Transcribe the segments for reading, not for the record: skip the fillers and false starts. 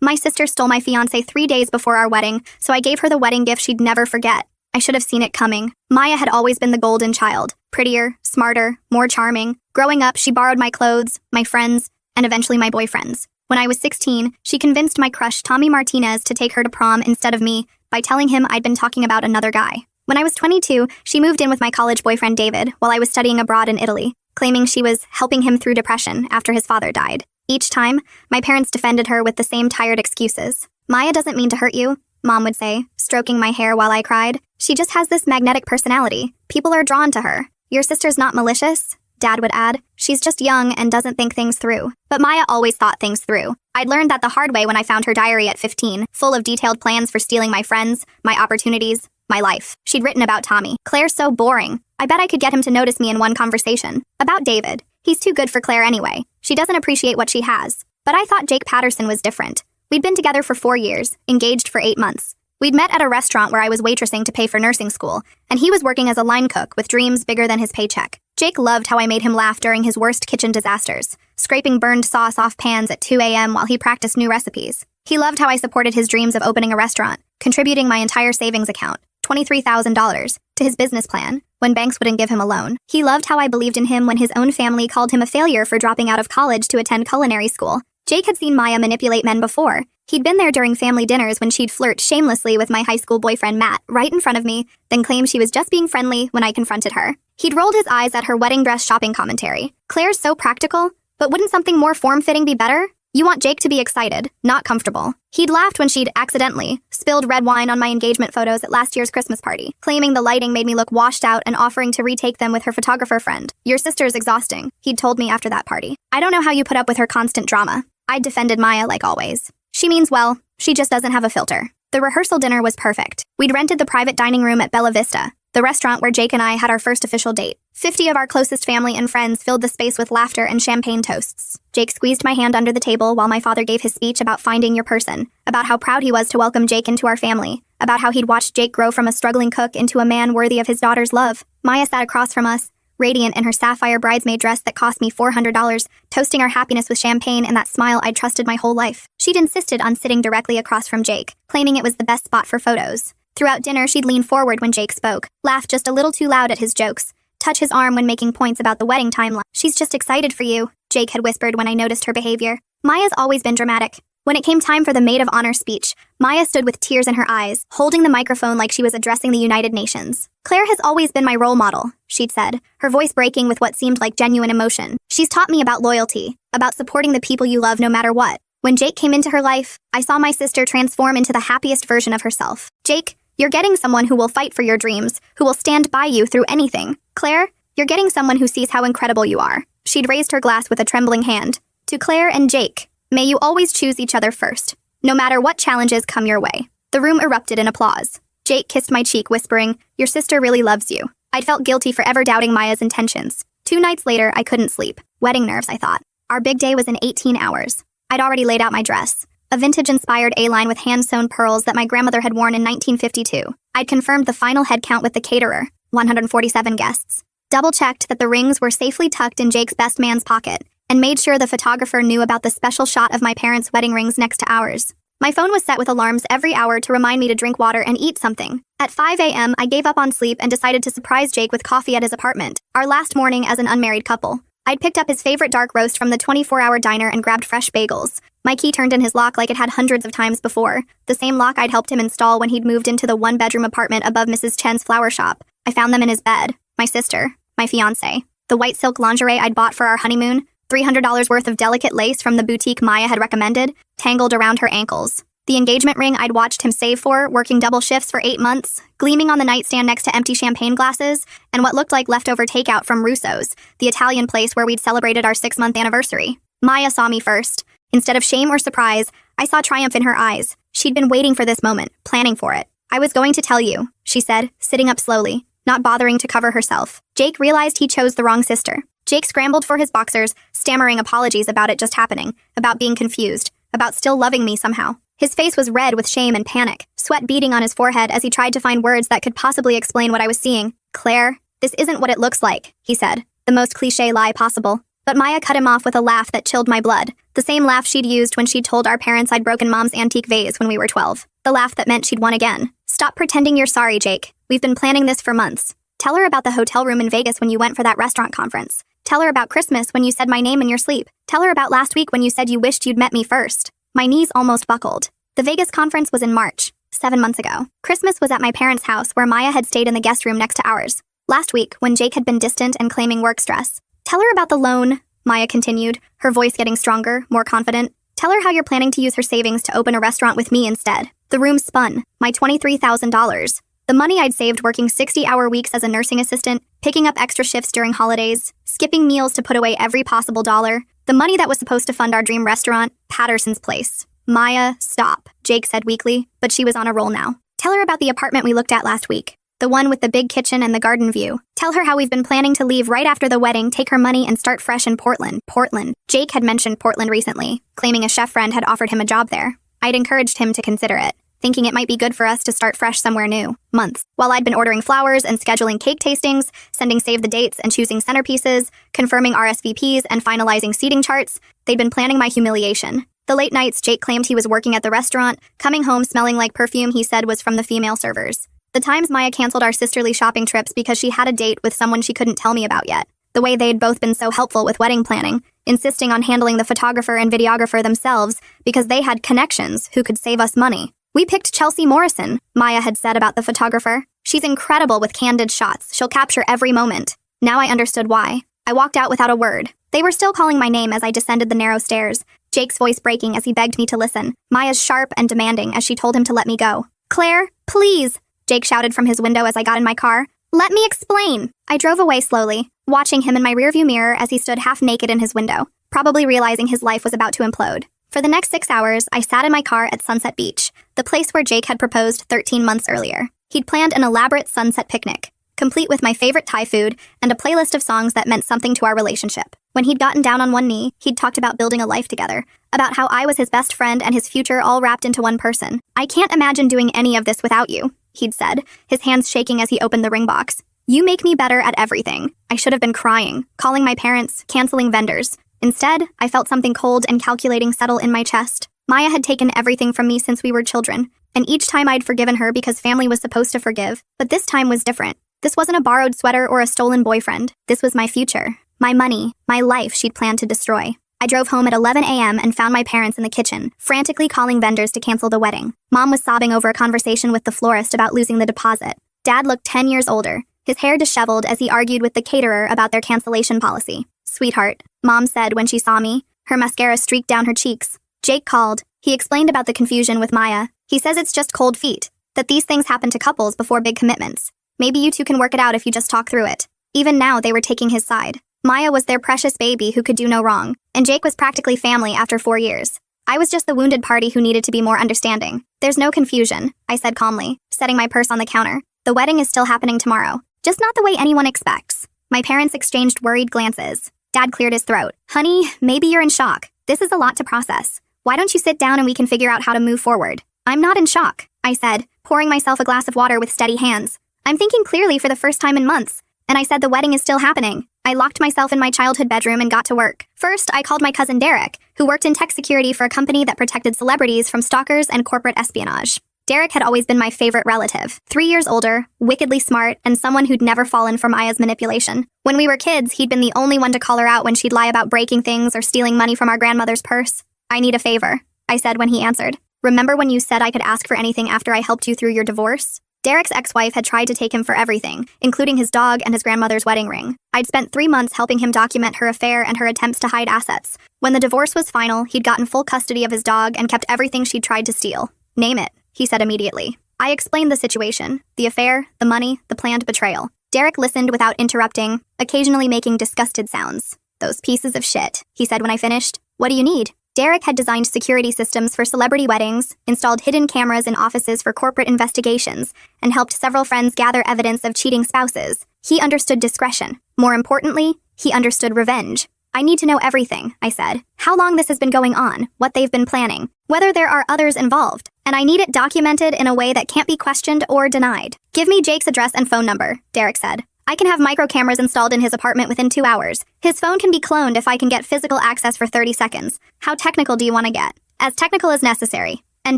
My sister stole my fiancé 3 days before our wedding, so I gave her the wedding gift she'd never forget. I should have seen it coming. Maya had always been the golden child. Prettier, smarter, more charming. Growing up, she borrowed my clothes, my friends, and eventually my boyfriends. When I was 16, she convinced my crush Tommy Martinez to take her to prom instead of me by telling him I'd been talking about another guy. When I was 22, she moved in with my college boyfriend David while I was studying abroad in Italy, claiming she was helping him through depression after his father died. Each time, my parents defended her with the same tired excuses. Maya doesn't mean to hurt you, Mom would say, stroking my hair while I cried. She just has this magnetic personality. People are drawn to her. Your sister's not malicious, Dad would add. She's just young and doesn't think things through. But Maya always thought things through. I'd learned that the hard way when I found her diary at 15, full of detailed plans for stealing my friends, my opportunities, my life. She'd written about Tommy. Claire's so boring. I bet I could get him to notice me in one conversation. About David. He's too good for Claire anyway. She doesn't appreciate what she has. But I thought Jake Patterson was different. We'd been together for 4 years, engaged for 8 months. We'd met at a restaurant where I was waitressing to pay for nursing school, and he was working as a line cook with dreams bigger than his paycheck. Jake loved how I made him laugh during his worst kitchen disasters, scraping burned sauce off pans at 2 a.m. while he practiced new recipes. He loved how I supported his dreams of opening a restaurant, contributing my entire savings account, $23,000, to his business plan, when banks wouldn't give him a loan. He loved how I believed in him when his own family called him a failure for dropping out of college to attend culinary school. Jake had seen Maya manipulate men before. He'd been there during family dinners when she'd flirt shamelessly with my high school boyfriend Matt right in front of me, then claim she was just being friendly when I confronted her. He'd rolled his eyes at her wedding dress shopping commentary. Claire's so practical, but wouldn't something more form-fitting be better? You want Jake to be excited, not comfortable. He'd laughed when she'd accidentally spilled red wine on my engagement photos at last year's Christmas party, claiming the lighting made me look washed out and offering to retake them with her photographer friend. Your sister's exhausting, he'd told me after that party. I don't know how you put up with her constant drama. I'd defended Maya like always. She means well, she just doesn't have a filter. The rehearsal dinner was perfect. We'd rented the private dining room at Bella Vista, the restaurant where Jake and I had our first official date. 50 of our closest family and friends filled the space with laughter and champagne toasts. Jake squeezed my hand under the table while my father gave his speech about finding your person, about how proud he was to welcome Jake into our family, about how he'd watched Jake grow from a struggling cook into a man worthy of his daughter's love. Maya sat across from us, radiant in her sapphire bridesmaid dress that cost me $400, toasting our happiness with champagne and that smile I'd trusted my whole life. She'd insisted on sitting directly across from Jake, claiming it was the best spot for photos. Throughout dinner, she'd lean forward when Jake spoke, laugh just a little too loud at his jokes, touch his arm when making points about the wedding timeline. She's just excited for you, Jake had whispered when I noticed her behavior. Maya's always been dramatic. When it came time for the maid of honor speech, Maya stood with tears in her eyes, holding the microphone like she was addressing the United Nations. Claire has always been my role model, she'd said, her voice breaking with what seemed like genuine emotion. She's taught me about loyalty, about supporting the people you love no matter what. When Jake came into her life, I saw my sister transform into the happiest version of herself. Jake, you're getting someone who will fight for your dreams, who will stand by you through anything. Claire, you're getting someone who sees how incredible you are. She'd raised her glass with a trembling hand. To Claire and Jake, may you always choose each other first, no matter what challenges come your way. The room erupted in applause. Jake kissed my cheek, whispering, your sister really loves you. I'd felt guilty for ever doubting Maya's intentions. 2 nights later, I couldn't sleep. Wedding nerves, I thought. Our big day was in 18 hours. I'd already laid out my dress, a vintage-inspired A-line with hand-sewn pearls that my grandmother had worn in 1952. I'd confirmed the final head count with the caterer, 147 guests. Double-checked that the rings were safely tucked in Jake's best man's pocket, and made sure the photographer knew about the special shot of my parents' wedding rings next to ours. My phone was set with alarms every hour to remind me to drink water and eat something. At 5 a.m., I gave up on sleep and decided to surprise Jake with coffee at his apartment, our last morning as an unmarried couple. I'd picked up his favorite dark roast from the 24-hour diner and grabbed fresh bagels. My key turned in his lock like it had hundreds of times before, the same lock I'd helped him install when he'd moved into the one-bedroom apartment above Mrs. Chen's flower shop. I found them in his bed, my sister, my fiancé, the white silk lingerie I'd bought for our honeymoon, $300 worth of delicate lace from the boutique Maya had recommended, tangled around her ankles. The engagement ring I'd watched him save for, working double shifts for 8 months, gleaming on the nightstand next to empty champagne glasses, and what looked like leftover takeout from Russo's, the Italian place where we'd celebrated our 6-month anniversary. Maya saw me first. Instead of shame or surprise, I saw triumph in her eyes. She'd been waiting for this moment, planning for it. I was going to tell you, she said, sitting up slowly, not bothering to cover herself. Jake realized he chose the wrong sister. Jake scrambled for his boxers, stammering apologies about it just happening, about being confused, about still loving me somehow. His face was red with shame and panic, sweat beading on his forehead as he tried to find words that could possibly explain what I was seeing. Claire, this isn't what it looks like, he said, the most cliché lie possible. But Maya cut him off with a laugh that chilled my blood. The same laugh she'd used when she'd told our parents I'd broken Mom's antique vase when we were 12. The laugh that meant she'd won again. Stop pretending you're sorry, Jake. We've been planning this for months. Tell her about the hotel room in Vegas when you went for that restaurant conference. Tell her about Christmas when you said my name in your sleep. Tell her about last week when you said you wished you'd met me first. My knees almost buckled. The Vegas conference was in March, 7 months ago. Christmas was at my parents' house where Maya had stayed in the guest room next to ours. Last week, when Jake had been distant and claiming work stress. Tell her about the loan, Maya continued, her voice getting stronger, more confident. Tell her how you're planning to use her savings to open a restaurant with me instead. The room spun. My $23,000. The money I'd saved working 60-hour weeks as a nursing assistant, picking up extra shifts during holidays, skipping meals to put away every possible dollar. The money that was supposed to fund our dream restaurant, Patterson's Place. Maya, stop, Jake said weakly, but she was on a roll now. Tell her about the apartment we looked at last week. The one with the big kitchen and the garden view. Tell her how we've been planning to leave right after the wedding, take her money, and start fresh in Portland. Portland. Jake had mentioned Portland recently, claiming a chef friend had offered him a job there. I'd encouraged him to consider it, thinking it might be good for us to start fresh somewhere new. Months. While I'd been ordering flowers and scheduling cake tastings, sending save the dates and choosing centerpieces, confirming RSVPs and finalizing seating charts, they'd been planning my humiliation. The late nights Jake claimed he was working at the restaurant, coming home smelling like perfume he said was from the female servers. The times Maya canceled our sisterly shopping trips because she had a date with someone she couldn't tell me about yet. The way they'd both been so helpful with wedding planning, insisting on handling the photographer and videographer themselves because they had connections who could save us money. We picked Chelsea Morrison, Maya had said about the photographer. She's incredible with candid shots. She'll capture every moment. Now I understood why. I walked out without a word. They were still calling my name as I descended the narrow stairs, Jake's voice breaking as he begged me to listen, Maya's sharp and demanding as she told him to let me go. Claire, please, Jake shouted from his window as I got in my car. Let me explain. I drove away slowly, watching him in my rearview mirror as he stood half naked in his window, probably realizing his life was about to implode. For the next 6 hours, I sat in my car at Sunset Beach, the place where Jake had proposed 13 months earlier. He'd planned an elaborate sunset picnic, complete with my favorite Thai food and a playlist of songs that meant something to our relationship. When he'd gotten down on one knee, he'd talked about building a life together, about how I was his best friend and his future all wrapped into one person. I can't imagine doing any of this without you, he'd said, his hands shaking as he opened the ring box. You make me better at everything. I should have been crying, calling my parents, canceling vendors. Instead, I felt something cold and calculating settle in my chest. Maya had taken everything from me since we were children, and each time I'd forgiven her because family was supposed to forgive. But this time was different. This wasn't a borrowed sweater or a stolen boyfriend. This was my future, my money, my life she'd planned to destroy. I drove home at 11 a.m. and found my parents in the kitchen, frantically calling vendors to cancel the wedding. Mom was sobbing over a conversation with the florist about losing the deposit. Dad looked 10 years older, his hair disheveled as he argued with the caterer about their cancellation policy. Sweetheart, Mom said when she saw me, her mascara streaked down her cheeks. Jake called. He explained about the confusion with Maya. He says it's just cold feet, that these things happen to couples before big commitments. Maybe you two can work it out if you just talk through it. Even now, they were taking his side. Maya was their precious baby who could do no wrong, and Jake was practically family after 4 years. I was just the wounded party who needed to be more understanding. There's no confusion, I said calmly, setting my purse on the counter. The wedding is still happening tomorrow, just not the way anyone expects. My parents exchanged worried glances. Dad cleared his throat. Honey, maybe you're in shock. This is a lot to process. Why don't you sit down and we can figure out how to move forward? I'm not in shock, I said, pouring myself a glass of water with steady hands. I'm thinking clearly for the first time in months. And I said the wedding is still happening. I locked myself in my childhood bedroom and got to work. First, I called my cousin Derek, who worked in tech security for a company that protected celebrities from stalkers and corporate espionage. Derek had always been my favorite relative. 3 years older, wickedly smart, and someone who'd never fallen for Maya's manipulation. When we were kids, he'd been the only one to call her out when she'd lie about breaking things or stealing money from our grandmother's purse. I need a favor, I said when he answered. Remember when you said I could ask for anything after I helped you through your divorce? Derek's ex-wife had tried to take him for everything, including his dog and his grandmother's wedding ring. I'd spent 3 months helping him document her affair and her attempts to hide assets. When the divorce was final, he'd gotten full custody of his dog and kept everything she'd tried to steal. Name it, he said immediately. I explained the situation, the affair, the money, the planned betrayal. Derek listened without interrupting, occasionally making disgusted sounds. Those pieces of shit, he said when I finished. What do you need? Derek had designed security systems for celebrity weddings, installed hidden cameras in offices for corporate investigations, and helped several friends gather evidence of cheating spouses. He understood discretion. More importantly, he understood revenge. I need to know everything, I said. How long this has been going on, what they've been planning, whether there are others involved. And I need it documented in a way that can't be questioned or denied. Give me Jake's address and phone number, Derek said. I can have micro cameras installed in his apartment within 2 hours. His phone can be cloned if I can get physical access for 30 seconds. How technical do you want to get? As technical as necessary. And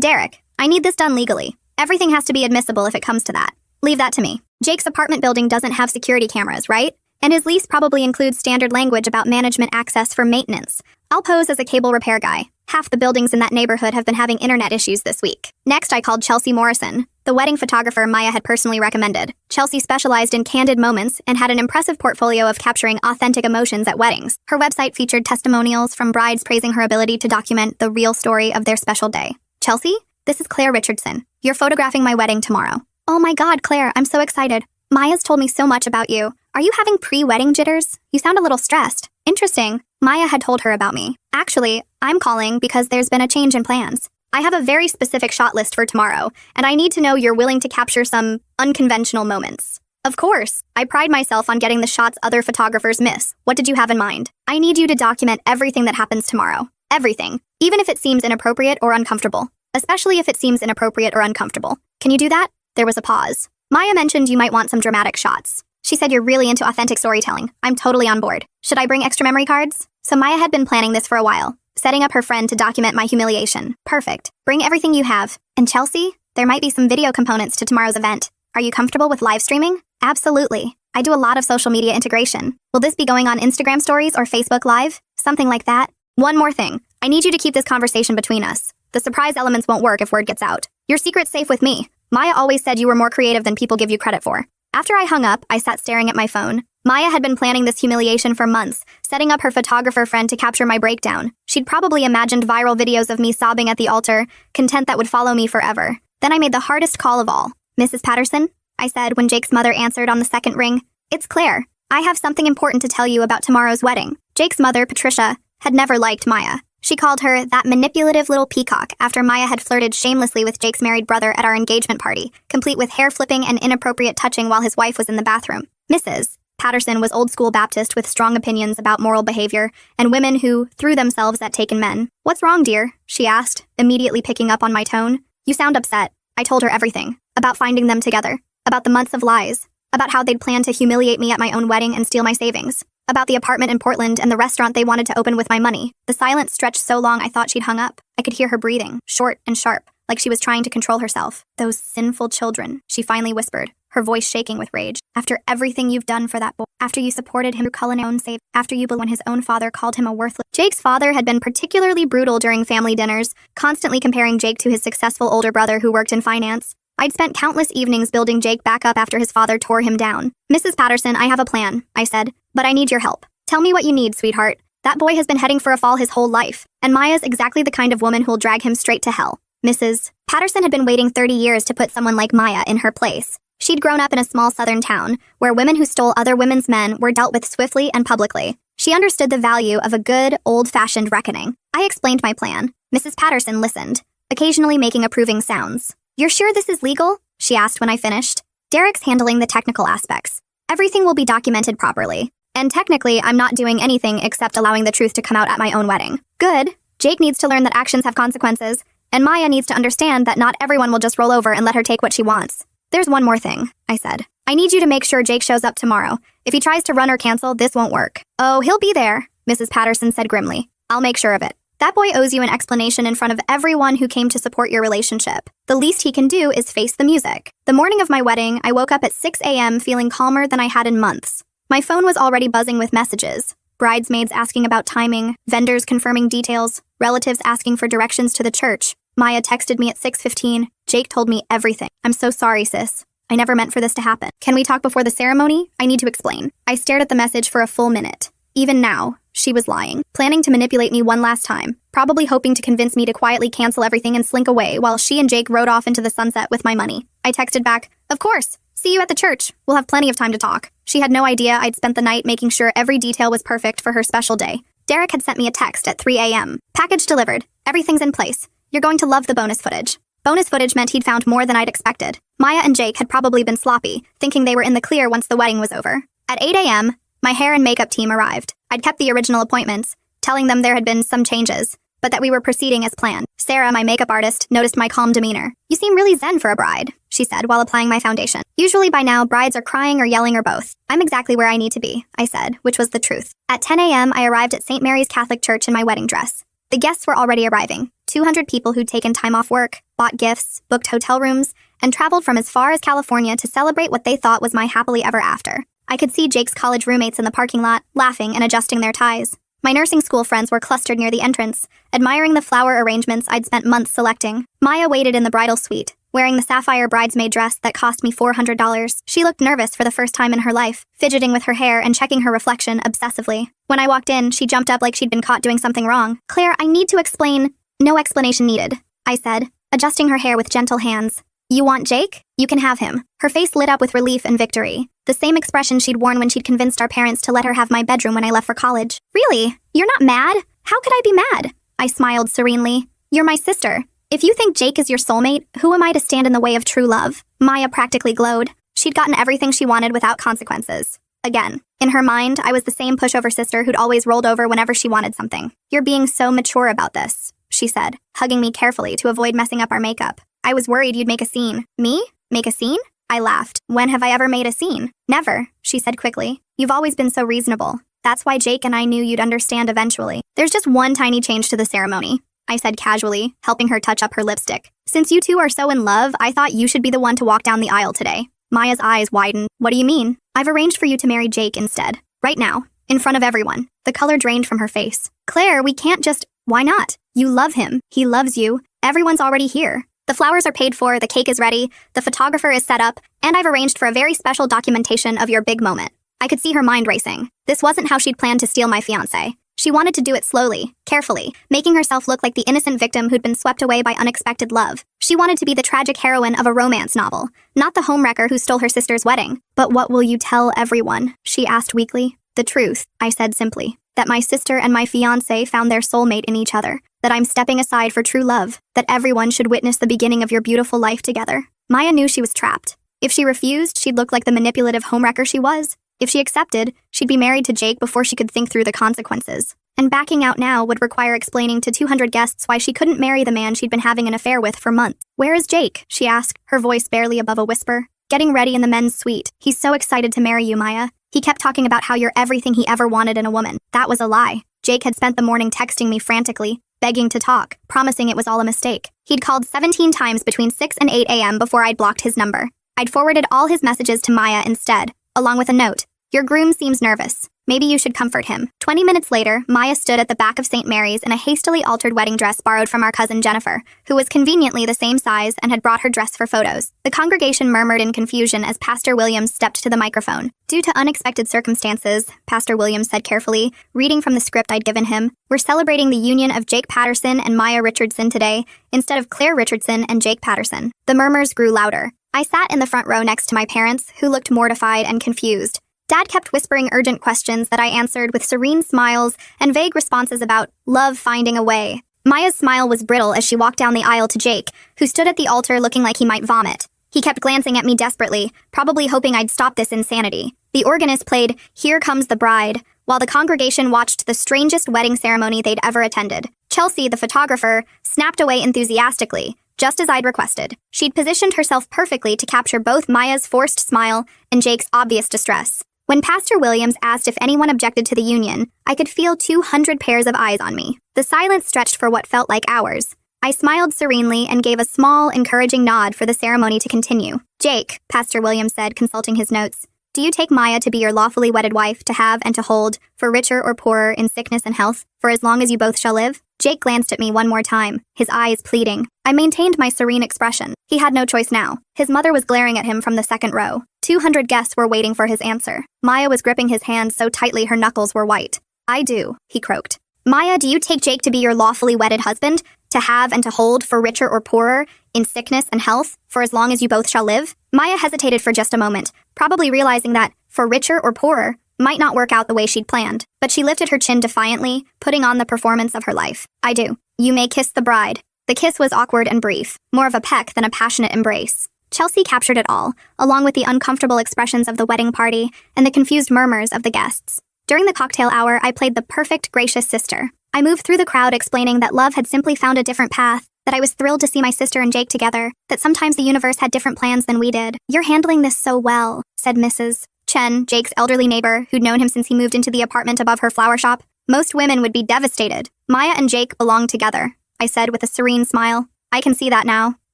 Derek, I need this done legally. Everything has to be admissible if it comes to that. Leave that to me. Jake's apartment building doesn't have security cameras, right? And his lease probably includes standard language about management access for maintenance. I'll pose as a cable repair guy. Half the buildings in that neighborhood have been having internet issues this week. Next, I called Chelsea Morrison, the wedding photographer Maya had personally recommended. Chelsea specialized in candid moments and had an impressive portfolio of capturing authentic emotions at weddings. Her website featured testimonials from brides praising her ability to document the real story of their special day. Chelsea, this is Claire Richardson. You're photographing my wedding tomorrow. Oh my God, Claire, I'm so excited. Maya's told me so much about you. Are you having pre-wedding jitters? You sound a little stressed. Interesting. Maya had told her about me. Actually, I'm calling because there's been a change in plans. I have a very specific shot list for tomorrow, and I need to know you're willing to capture some unconventional moments. Of course, I pride myself on getting the shots other photographers miss. What did you have in mind? I need you to document everything that happens tomorrow. Everything. Even if it seems inappropriate or uncomfortable. Especially if it seems inappropriate or uncomfortable. Can you do that? There was a pause. Maya mentioned you might want some dramatic shots. She said you're really into authentic storytelling. I'm totally on board. Should I bring extra memory cards? So Maya had been planning this for a while, setting up her friend to document my humiliation. Perfect. Bring everything you have. And Chelsea, there might be some video components to tomorrow's event. Are you comfortable with live streaming? Absolutely. I do a lot of social media integration. Will this be going on Instagram stories or Facebook Live? Something like that. One more thing. I need you to keep this conversation between us. The surprise elements won't work if word gets out. Your secret's safe with me. Maya always said you were more creative than people give you credit for. After I hung up, I sat staring at my phone. Maya had been planning this humiliation for months, setting up her photographer friend to capture my breakdown. She'd probably imagined viral videos of me sobbing at the altar, content that would follow me forever. Then I made the hardest call of all. Mrs. Patterson? I said when Jake's mother answered on the second ring. It's Claire. I have something important to tell you about tomorrow's wedding. Jake's mother, Patricia, had never liked Maya. She called her that manipulative little peacock after Maya had flirted shamelessly with Jake's married brother at our engagement party, complete with hair flipping and inappropriate touching while his wife was in the bathroom. Mrs. Patterson was old-school Baptist with strong opinions about moral behavior and women who threw themselves at taken men. What's wrong, dear? She asked, immediately picking up on my tone. You sound upset. I told her everything. About finding them together. About the months of lies. About how they'd planned to humiliate me at my own wedding and steal my savings. About the apartment in Portland and the restaurant they wanted to open with my money. The silence stretched so long I thought she'd hung up. I could hear her breathing, short and sharp, like she was trying to control herself. Those sinful children, she finally whispered, her voice shaking with rage. After everything you've done for that boy, after you supported him through culinary own save, after you when his own father called him a worthless. Jake's father had been particularly brutal during family dinners, constantly comparing Jake to his successful older brother who worked in finance. I'd spent countless evenings building Jake back up after his father tore him down. Mrs. Patterson, I have a plan, I said, but I need your help. Tell me what you need, sweetheart. That boy has been heading for a fall his whole life, and Maya's exactly the kind of woman who'll drag him straight to hell. Mrs. Patterson had been waiting 30 years to put someone like Maya in her place. She'd grown up in a small southern town, where women who stole other women's men were dealt with swiftly and publicly. She understood the value of a good, old-fashioned reckoning. I explained my plan. Mrs. Patterson listened, occasionally making approving sounds. You're sure this is legal? She asked when I finished. Derek's handling the technical aspects. Everything will be documented properly. And technically, I'm not doing anything except allowing the truth to come out at my own wedding. Good. Jake needs to learn that actions have consequences, and Maya needs to understand that not everyone will just roll over and let her take what she wants. There's one more thing, I said. I need you to make sure Jake shows up tomorrow. If he tries to run or cancel, this won't work. Oh, he'll be there, Mrs. Patterson said grimly. I'll make sure of it. That boy owes you an explanation in front of everyone who came to support your relationship. The least he can do is face the music. The morning of my wedding, I woke up at 6 a.m. feeling calmer than I had in months. My phone was already buzzing with messages. Bridesmaids asking about timing, vendors confirming details, relatives asking for directions to the church. Maya texted me at 6:15. Jake told me everything. I'm so sorry, sis. I never meant for this to happen. Can we talk before the ceremony? I need to explain. I stared at the message for a full minute. Even now, she was lying, planning to manipulate me one last time, probably hoping to convince me to quietly cancel everything and slink away while she and Jake rode off into the sunset with my money. I texted back, of course. See you at the church. We'll have plenty of time to talk. She had no idea I'd spent the night making sure every detail was perfect for her special day. Derek had sent me a text at 3 a.m. Package delivered. Everything's in place. You're going to love the bonus footage. Bonus footage meant he'd found more than I'd expected. Maya and Jake had probably been sloppy, thinking they were in the clear once the wedding was over. At 8 a.m., my hair and makeup team arrived. I'd kept the original appointments, telling them there had been some changes. but that we were proceeding as planned. Sarah, my makeup artist, noticed my calm demeanor. "You seem really zen for a bride," she said while applying my foundation. "Usually by now, brides are crying or yelling or both." "I'm exactly where I need to be," I said, which was the truth. At 10 a.m., I arrived at St. Mary's Catholic Church in my wedding dress. The guests were already arriving. 200 people who'd taken time off work, bought gifts, booked hotel rooms, and traveled from as far as California to celebrate what they thought was my happily ever after. I could see Jake's college roommates in the parking lot, laughing and adjusting their ties. My nursing school friends were clustered near the entrance, admiring the flower arrangements I'd spent months selecting. Maya waited in the bridal suite, wearing the sapphire bridesmaid dress that cost me $400. She looked nervous for the first time in her life, fidgeting with her hair and checking her reflection obsessively. When I walked in, she jumped up like she'd been caught doing something wrong. "Claire, I need to explain." "No explanation needed," I said, adjusting her hair with gentle hands. "You want Jake? You can have him." Her face lit up with relief and victory, the same expression she'd worn when she'd convinced our parents to let her have my bedroom when I left for college. "Really? You're not mad? How could I be mad?" I smiled serenely. "You're my sister. If you think Jake is your soulmate, who am I to stand in the way of true love?" Maya practically glowed. She'd gotten everything she wanted without consequences. Again. In her mind, I was the same pushover sister who'd always rolled over whenever she wanted something. "You're being so mature about this," she said, hugging me carefully to avoid messing up our makeup. "I was worried you'd make a scene." "Me? Make a scene?" I laughed. "When have I ever made a scene?" "Never," she said quickly. "You've always been so reasonable. That's why Jake and I knew you'd understand eventually. There's just one tiny change to the ceremony," I said casually, helping her touch up her lipstick. "Since you two are so in love, I thought you should be the one to walk down the aisle today." Maya's eyes widened. "What do you mean?" "I've arranged for you to marry Jake instead. Right now. In front of everyone." The color drained from her face. "Claire, we can't just—" "Why not? You love him. He loves you. Everyone's already here. The flowers are paid for, the cake is ready, the photographer is set up, and I've arranged for a very special documentation of your big moment." I could see her mind racing. This wasn't how she'd planned to steal my fiancé. She wanted to do it slowly, carefully, making herself look like the innocent victim who'd been swept away by unexpected love. She wanted to be the tragic heroine of a romance novel, not the homewrecker who stole her sister's wedding. "But what will you tell everyone?" she asked weakly. "The truth," I said simply. "That my sister and my fiancé found their soulmate in each other. That I'm stepping aside for true love. That everyone should witness the beginning of your beautiful life together." Maya knew she was trapped. If she refused, she'd look like the manipulative homewrecker she was. If she accepted, she'd be married to Jake before she could think through the consequences. And backing out now would require explaining to 200 guests why she couldn't marry the man she'd been having an affair with for months. "Where is Jake?" she asked, her voice barely above a whisper. "Getting ready in the men's suite. He's so excited to marry you, Maya. He kept talking about how you're everything he ever wanted in a woman." That was a lie. Jake had spent the morning texting me frantically, begging to talk, promising it was all a mistake. He'd called 17 times between 6 and 8 a.m. before I'd blocked his number. I'd forwarded all his messages to Maya instead, along with a note. "Your groom seems nervous. Maybe you should comfort him." 20 minutes later, Maya stood at the back of St. Mary's in a hastily altered wedding dress borrowed from our cousin Jennifer, who was conveniently the same size and had brought her dress for photos. The congregation murmured in confusion as Pastor Williams stepped to the microphone. "Due to unexpected circumstances," Pastor Williams said carefully, reading from the script I'd given him, "we're celebrating the union of Jake Patterson and Maya Richardson today, instead of Claire Richardson and Jake Patterson." The murmurs grew louder. I sat in the front row next to my parents, who looked mortified and confused. Dad kept whispering urgent questions that I answered with serene smiles and vague responses about love finding a way. Maya's smile was brittle as she walked down the aisle to Jake, who stood at the altar looking like he might vomit. He kept glancing at me desperately, probably hoping I'd stop this insanity. The organist played "Here Comes the Bride," while the congregation watched the strangest wedding ceremony they'd ever attended. Chelsea, the photographer, snapped away enthusiastically, just as I'd requested. She'd positioned herself perfectly to capture both Maya's forced smile and Jake's obvious distress. When Pastor Williams asked if anyone objected to the union, I could feel 200 pairs of eyes on me. The silence stretched for what felt like hours. I smiled serenely and gave a small, encouraging nod for the ceremony to continue. "Jake," Pastor Williams said, consulting his notes, "do you take Maya to be your lawfully wedded wife, to have and to hold, for richer or poorer, in sickness and health, for as long as you both shall live?" Jake glanced at me one more time, his eyes pleading. I maintained my serene expression. He had no choice now. His mother was glaring at him from the second row. 200 guests were waiting for his answer. Maya was gripping his hand so tightly her knuckles were white. "I do," he croaked. "Maya, do you take Jake to be your lawfully wedded husband, to have and to hold, for richer or poorer, in sickness and health, for as long as you both shall live?" Maya hesitated for just a moment, probably realizing that, for richer or poorer, might not work out the way she'd planned, but she lifted her chin defiantly, putting on the performance of her life. "I do. You may kiss the bride." The kiss was awkward and brief, more of a peck than a passionate embrace. Chelsea captured it all, along with the uncomfortable expressions of the wedding party and the confused murmurs of the guests. During the cocktail hour, I played the perfect gracious sister. I moved through the crowd explaining that love had simply found a different path, that I was thrilled to see my sister and Jake together, that sometimes the universe had different plans than we did. "You're handling this so well," said Mrs. Chen, Jake's elderly neighbor, who'd known him since he moved into the apartment above her flower shop. "Most women would be devastated. Maya and Jake belong together," I said with a serene smile. "I can see that now.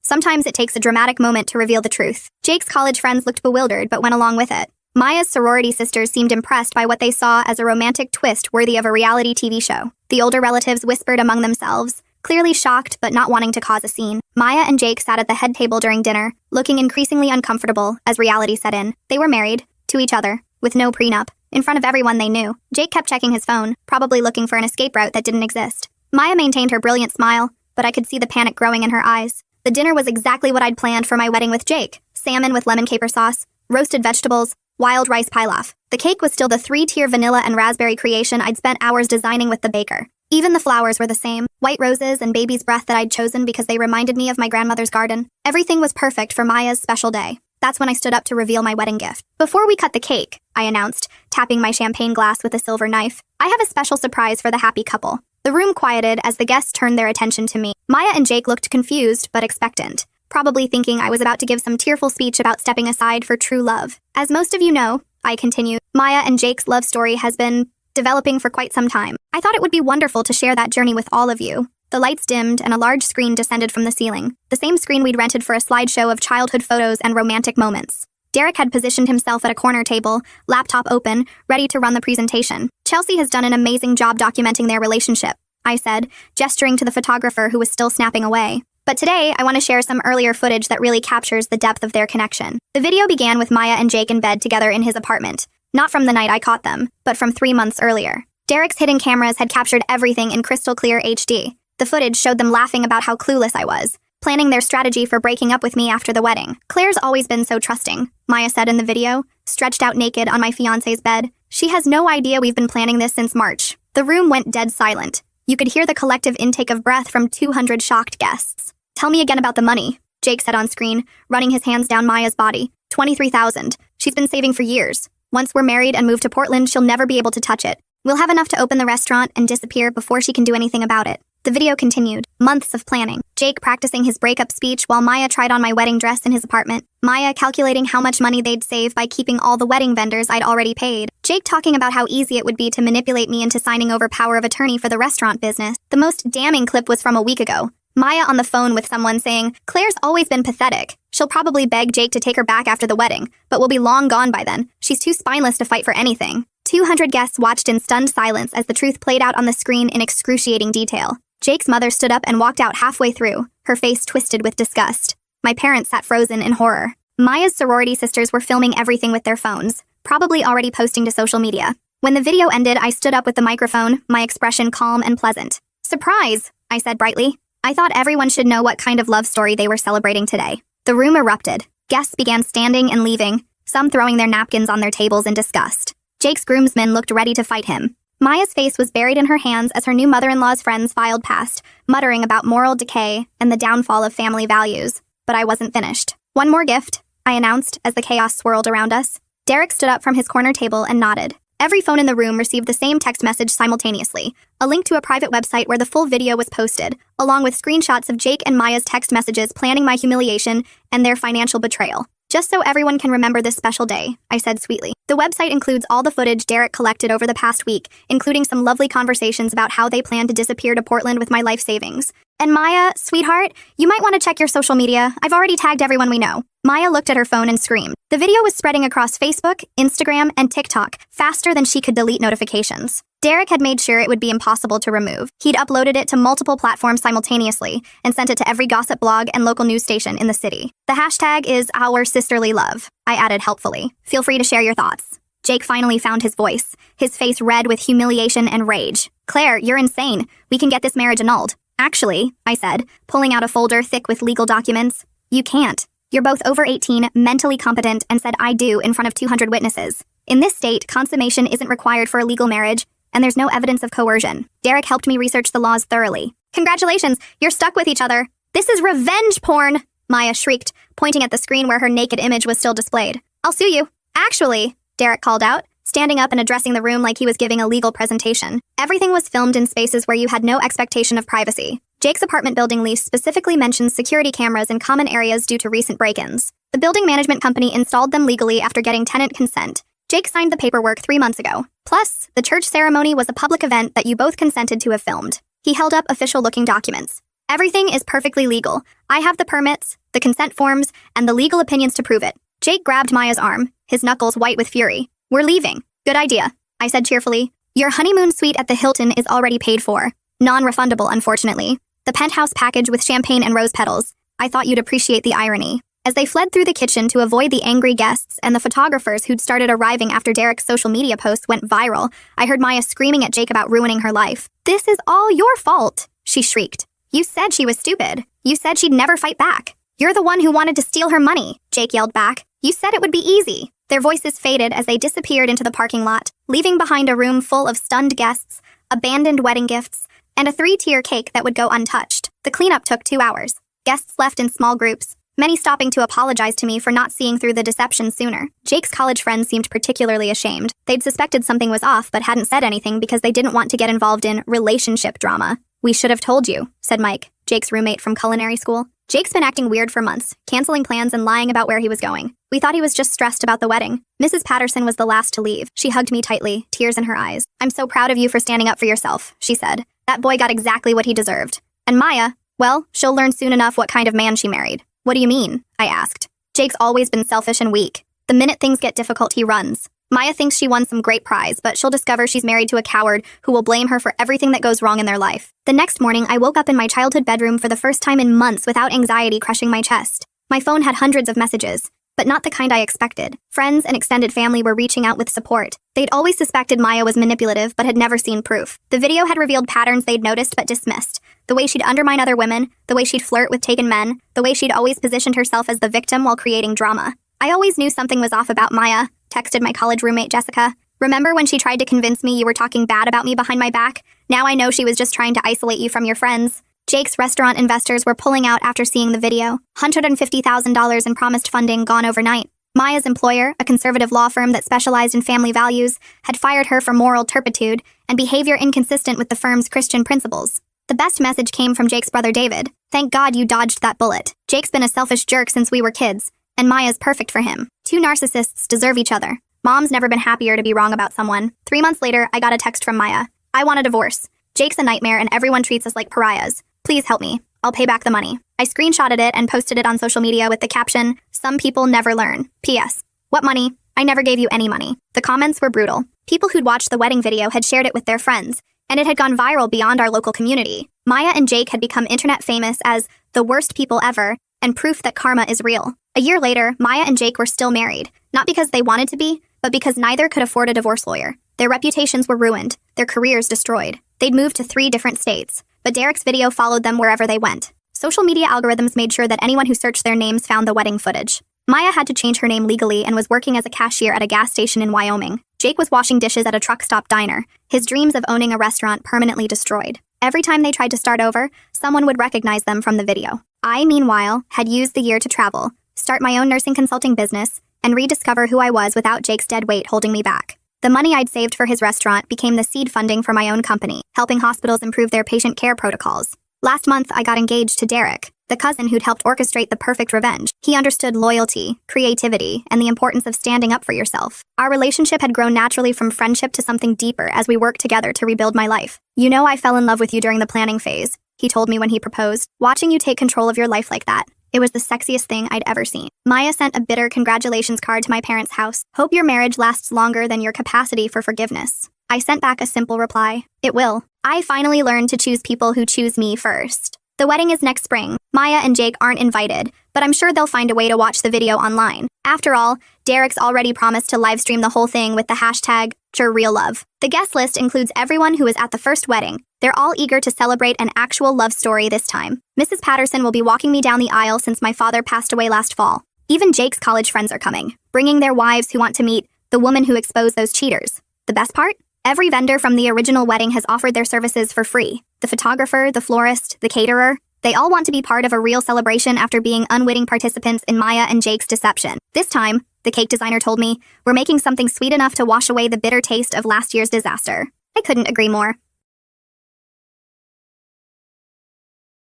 Sometimes it takes a dramatic moment to reveal the truth." Jake's college friends looked bewildered but went along with it. Maya's sorority sisters seemed impressed by what they saw as a romantic twist worthy of a reality TV show. The older relatives whispered among themselves, clearly shocked but not wanting to cause a scene. Maya and Jake sat at the head table during dinner, looking increasingly uncomfortable as reality set in. They were married, to each other, with no prenup, in front of everyone they knew. Jake kept checking his phone, probably looking for an escape route that didn't exist. Maya maintained her brilliant smile, but I could see the panic growing in her eyes. The dinner was exactly what I'd planned for my wedding with Jake. Salmon with lemon caper sauce, roasted vegetables, wild rice pilaf. The cake was still the 3-tier vanilla and raspberry creation I'd spent hours designing with the baker. Even the flowers were the same, white roses and baby's breath that I'd chosen because they reminded me of my grandmother's garden. Everything was perfect for Maya's special day. That's when I stood up to reveal my wedding gift. "Before we cut the cake," I announced, tapping my champagne glass with a silver knife, "I have a special surprise for the happy couple." The room quieted as the guests turned their attention to me. Maya and Jake looked confused but expectant, probably thinking I was about to give some tearful speech about stepping aside for true love. "As most of you know," I continued, "Maya and Jake's love story has been developing for quite some time. I thought it would be wonderful to share that journey with all of you." The lights dimmed and a large screen descended from the ceiling, the same screen we'd rented for a slideshow of childhood photos and romantic moments. Derek had positioned himself at a corner table, laptop open, ready to run the presentation. "Chelsea has done an amazing job documenting their relationship," I said, gesturing to the photographer who was still snapping away. "But today, I want to share some earlier footage that really captures the depth of their connection." The video began with Maya and Jake in bed together in his apartment, not from the night I caught them, but from 3 months earlier. Derek's hidden cameras had captured everything in crystal clear HD. The footage showed them laughing about how clueless I was, planning their strategy for breaking up with me after the wedding. "Claire's always been so trusting," Maya said in the video, stretched out naked on my fiancé's bed. "She has no idea we've been planning this since March." The room went dead silent. You could hear the collective intake of breath from 200 shocked guests. "Tell me again about the money," Jake said on screen, running his hands down Maya's body. $23,000. She's been saving for years. Once we're married and move to Portland, she'll never be able to touch it. We'll have enough to open the restaurant and disappear before she can do anything about it." The video continued. Months of planning. Jake practicing his breakup speech while Maya tried on my wedding dress in his apartment. Maya calculating how much money they'd save by keeping all the wedding vendors I'd already paid. Jake talking about how easy it would be to manipulate me into signing over power of attorney for the restaurant business. The most damning clip was from a week ago. Maya on the phone with someone saying, "Claire's always been pathetic. She'll probably beg Jake to take her back after the wedding, but we'll be long gone by then. She's too spineless to fight for anything." 200 guests watched in stunned silence as the truth played out on the screen in excruciating detail. Jake's mother stood up and walked out halfway through, her face twisted with disgust. My parents sat frozen in horror. Maya's sorority sisters were filming everything with their phones, probably already posting to social media. When the video ended, I stood up with the microphone, my expression calm and pleasant. "Surprise," I said brightly. I thought everyone should know what kind of love story they were celebrating today. The room erupted. Guests began standing and leaving, some throwing their napkins on their tables in disgust. Jake's groomsmen looked ready to fight him. Maya's face was buried in her hands as her new mother-in-law's friends filed past, muttering about moral decay and the downfall of family values. But I wasn't finished. "One more gift," I announced as the chaos swirled around us. Derek stood up from his corner table and nodded. Every phone in the room received the same text message simultaneously, a link to a private website where the full video was posted, along with screenshots of Jake and Maya's text messages planning my humiliation and their financial betrayal. "Just so everyone can remember this special day," I said sweetly. The website includes all the footage Derek collected over the past week, including some lovely conversations about how they plan to disappear to Portland with my life savings. "And Maya, sweetheart, you might want to check your social media. I've already tagged everyone we know." Maya looked at her phone and screamed. The video was spreading across Facebook, Instagram, and TikTok faster than she could delete notifications. Derek had made sure it would be impossible to remove. He'd uploaded it to multiple platforms simultaneously and sent it to every gossip blog and local news station in the city. "The hashtag is our sisterly love," I added helpfully. "Feel free to share your thoughts." Jake finally found his voice, his face red with humiliation and rage. "Claire, you're insane. We can get this marriage annulled." "Actually," I said, pulling out a folder thick with legal documents, "you can't. You're both over 18, mentally competent, and said 'I do' in front of 200 witnesses. In this state, consummation isn't required for a legal marriage, and there's no evidence of coercion." Derek helped me research the laws thoroughly. "Congratulations, you're stuck with each other." "This is revenge porn," Maya shrieked, pointing at the screen where her naked image was still displayed. "I'll sue you." "Actually," Derek called out, standing up and addressing the room like he was giving a legal presentation. Everything was filmed in spaces where you had no expectation of privacy. Jake's apartment building lease specifically mentions security cameras in common areas due to recent break-ins. The building management company installed them legally after getting tenant consent. Jake signed the paperwork 3 months ago. Plus, the church ceremony was a public event that you both consented to have filmed. He held up official-looking documents. Everything is perfectly legal. I have the permits, the consent forms, and the legal opinions to prove it. Jake grabbed Maya's arm, his knuckles white with fury. We're leaving. Good idea, I said cheerfully. Your honeymoon suite at the Hilton is already paid for. Non-refundable, unfortunately. The penthouse package with champagne and rose petals. I thought you'd appreciate the irony. As they fled through the kitchen to avoid the angry guests and the photographers who'd started arriving after Derek's social media posts went viral, I heard Maya screaming at Jake about ruining her life. This is all your fault, she shrieked. You said she was stupid. You said she'd never fight back. You're the one who wanted to steal her money, Jake yelled back. You said it would be easy. Their voices faded as they disappeared into the parking lot, leaving behind a room full of stunned guests, abandoned wedding gifts, and a 3-tier cake that would go untouched. The cleanup took 2 hours. Guests left in small groups, many stopping to apologize to me for not seeing through the deception sooner. Jake's college friends seemed particularly ashamed. They'd suspected something was off but hadn't said anything because they didn't want to get involved in relationship drama. We should have told you, said Mike, Jake's roommate from culinary school. Jake's been acting weird for months, canceling plans and lying about where he was going. We thought he was just stressed about the wedding. Mrs. Patterson was the last to leave. She hugged me tightly, tears in her eyes. I'm so proud of you for standing up for yourself, she said. That boy got exactly what he deserved. And Maya, well, she'll learn soon enough what kind of man she married. What do you mean? I asked. Jake's always been selfish and weak. The minute things get difficult, he runs. Maya thinks she won some great prize, but she'll discover she's married to a coward who will blame her for everything that goes wrong in their life. The next morning, I woke up in my childhood bedroom for the first time in months without anxiety crushing my chest. My phone had hundreds of messages, but not the kind I expected. Friends and extended family were reaching out with support. They'd always suspected Maya was manipulative, but had never seen proof. The video had revealed patterns they'd noticed but dismissed. The way she'd undermine other women, the way she'd flirt with taken men, the way she'd always positioned herself as the victim while creating drama. I always knew something was off about Maya, texted my college roommate Jessica. Remember when she tried to convince me you were talking bad about me behind my back? Now I know she was just trying to isolate you from your friends. Jake's restaurant investors were pulling out after seeing the video. $150,000 in promised funding gone overnight. Maya's employer, a conservative law firm that specialized in family values, had fired her for moral turpitude and behavior inconsistent with the firm's Christian principles. The best message came from Jake's brother David. Thank God you dodged that bullet. Jake's been a selfish jerk since we were kids, and Maya's perfect for him. 2 narcissists deserve each other. Mom's never been happier to be wrong about someone. 3 months later, I got a text from Maya. I want a divorce. Jake's a nightmare and everyone treats us like pariahs. Please help me. I'll pay back the money. I screenshotted it and posted it on social media with the caption, "Some people never learn. P.S. What money? I never gave you any money." The comments were brutal. People who'd watched the wedding video had shared it with their friends, and it had gone viral beyond our local community. Maya and Jake had become internet famous as the worst people ever, and proof that karma is real. A year later, Maya and Jake were still married, not because they wanted to be, but because neither could afford a divorce lawyer. Their reputations were ruined, their careers destroyed. They'd moved to 3 different states, but Derek's video followed them wherever they went. Social media algorithms made sure that anyone who searched their names found the wedding footage. Maya had to change her name legally and was working as a cashier at a gas station in Wyoming. Jake was washing dishes at a truck stop diner, his dreams of owning a restaurant permanently destroyed. Every time they tried to start over, someone would recognize them from the video. I, meanwhile, had used the year to travel, start my own nursing consulting business, and rediscover who I was without Jake's dead weight holding me back. The money I'd saved for his restaurant became the seed funding for my own company, helping hospitals improve their patient care protocols. Last month, I got engaged to Derek, the cousin who'd helped orchestrate the perfect revenge. He understood loyalty, creativity, and the importance of standing up for yourself. Our relationship had grown naturally from friendship to something deeper as we worked together to rebuild my life. "You know I fell in love with you during the planning phase," he told me when he proposed. "Watching you take control of your life like that, it was the sexiest thing I'd ever seen." Maya sent a bitter congratulations card to my parents' house. "Hope your marriage lasts longer than your capacity for forgiveness." I sent back a simple reply. "It will. I finally learned to choose people who choose me first." The wedding is next spring. Maya and Jake aren't invited, but I'm sure they'll find a way to watch the video online. After all, Derek's already promised to livestream the whole thing with the hashtag #RealLove. The guest list includes everyone who was at the first wedding. They're all eager to celebrate an actual love story this time. Mrs. Patterson will be walking me down the aisle since my father passed away last fall. Even Jake's college friends are coming, bringing their wives who want to meet the woman who exposed those cheaters. The best part? Every vendor from the original wedding has offered their services for free. The photographer, the florist, the caterer. They all want to be part of a real celebration after being unwitting participants in Maya and Jake's deception. This time, the cake designer told me. We're making something sweet enough to wash away the bitter taste of last year's disaster. I couldn't agree more.